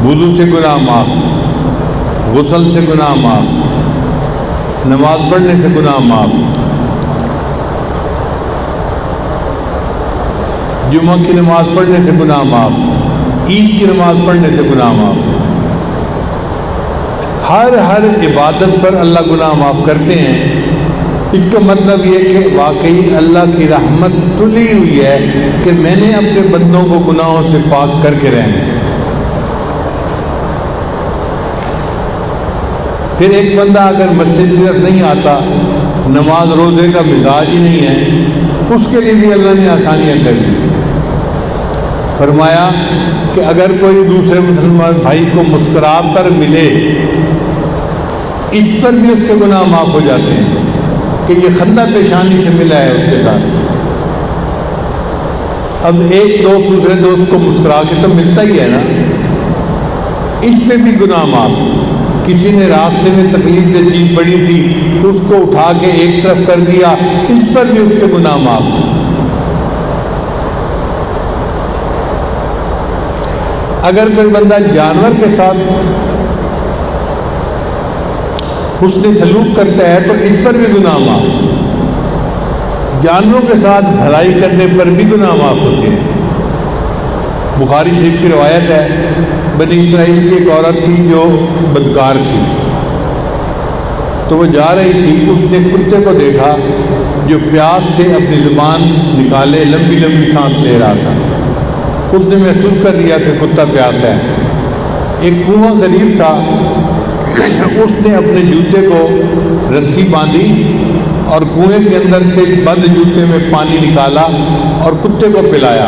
وضو سے گناہ معاف، غسل سے گناہ معاف، نماز پڑھنے سے گناہ معاف، جمعہ کی نماز پڑھنے سے گناہ معاف، عید کی نماز پڑھنے سے گناہ معاف۔ ہر عبادت پر اللہ گناہ معاف کرتے ہیں۔ اس کا مطلب یہ کہ واقعی اللہ کی رحمت تلی ہوئی ہے کہ میں نے اپنے بندوں کو گناہوں سے پاک کر کے رہنا ہے۔ پھر ایک بندہ اگر مسجد کی طرف نہیں آتا، نماز روزے کا مزاج ہی نہیں ہے، اس کے لیے بھی اللہ نے آسانیاں کر دی۔ فرمایا کہ اگر کوئی دوسرے مسلمان بھائی کو مسکرا کر ملے، اس پر بھی اس کے گناہ معاف ہو جاتے ہیں کہ یہ خندہ پیشانی سے ملا ہے اس کے ساتھ۔ اب ایک دوست دوسرے دوست کو مسکرا کے تو ملتا ہی ہے نا، اس میں بھی گناہ معاف۔ کسی نے راستے میں تکلیف دہ چیز پڑی تھی تو اس کو اٹھا کے ایک طرف کر دیا، اس پر بھی اس کے گناہ معاف۔ اگر کوئی بندہ جانور کے ساتھ حسن سلوک کرتا ہے تو اس پر بھی گناہ معاف۔ جانوروں کے ساتھ بھلائی کرنے پر بھی گناہ معاف ہوتے ہیں۔ بخاری شریف کی روایت ہے، بنی اسرائیل کی ایک عورت تھی جو بدکار تھی، تو وہ جا رہی تھی، اس نے کتے کو دیکھا جو پیاس سے اپنی زبان نکالے لمبی لمبی سانس لے رہا تھا۔ اس نے محسوس کر لیا کہ کتا پیاس ہے۔ ایک کنواں قریب تھا، اس نے اپنے جوتے کو رسی باندھی اور کنویں کے اندر سے بند جوتے میں پانی نکالا اور کتے کو پلایا۔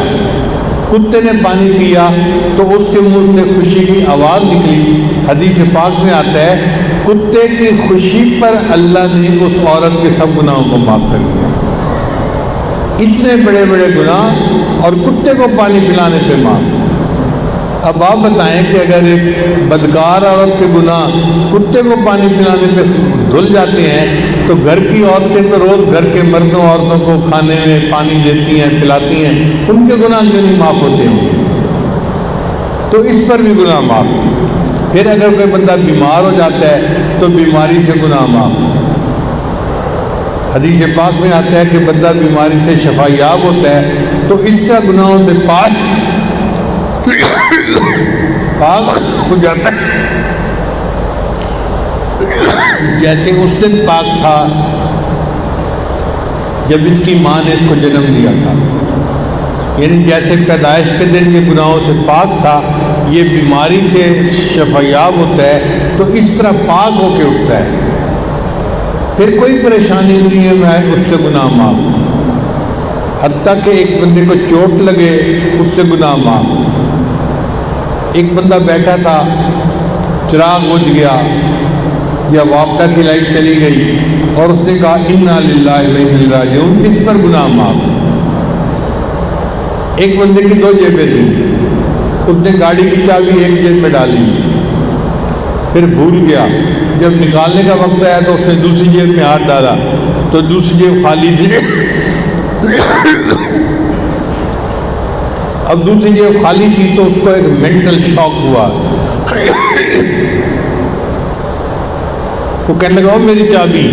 کتے نے پانی پیا تو اس کے منہ سے خوشی کی آواز نکلی۔ حدیث پاک میں آتا ہے کتے کی خوشی پر اللہ نے اس عورت کے سب گناہوں کو معاف کر دیا۔ اتنے بڑے بڑے گناہ اور کتے کو پانی پلانے پہ معاف۔ اب آپ بتائیں کہ اگر ایک بدکار عورت کے گناہ کتے کو پانی پلانے پہ دھل جاتے ہیں تو گھر کی عورتیں تو روز گھر کے مردوں عورتوں کو کھانے میں پانی دیتی ہیں، پلاتی ہیں، ان کے گناہ کیوں نہیں معاف ہوتے ہیں؟ تو اس پر بھی گناہ معاف۔ پھر اگر کوئی بندہ بیمار ہو جاتا ہے تو بیماری سے گناہ معاف۔ حدیث پاک میں آتا ہے کہ بندہ بیماری سے شفا یاب ہوتا ہے تو اس طرح گناہوں سے پاک ہو جاتا ہے جیسے اس دن پاک تھا جب اس کی ماں نے اس کو جنم دیا تھا۔ یعنی جیسے پیدائش کے دن یہ گناہوں سے پاک تھا، یہ بیماری سے شفا یاب ہوتا ہے تو اس طرح پاک ہو کے اٹھتا ہے۔ پھر کوئی پریشانی دنیا میں آئے اس سے گناہ معاف۔ حتیٰ کہ ایک بندے کو چوٹ لگے اس سے گناہ معاف۔ ایک بندہ بیٹھا تھا، چراغ بجھ گیا یا واپڈا کی لائٹ چلی گئی اور اس نے کہا انا للہ و انا الیہ راجعون، اس پر گناہ معاف۔ ایک بندے کی 2 جیبیں تھیں، اس نے گاڑی کی چابی ایک جیب میں ڈالی، پھر بھول گیا، جب نکالنے کا وقت آیا تو اس نے دوسری جیب میں ہاتھ ڈالا تو دوسری جیب خالی تھی۔ اب دوسری جیب خالی تھی تو اس کو ایک مینٹل شاک ہوا۔ وہ کہنے لگا او میری چابی۔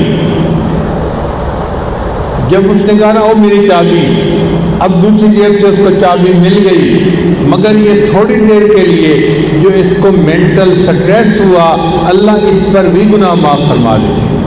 جب اس نے کہا نا او میری چابی، اب دوسری جیب سے اس کو چابی مل گئی، مگر یہ تھوڑی دیر کے لیے جو اس کو مینٹل سٹریس ہوا، اللہ اس پر بھی گناہ معاف فرما دے۔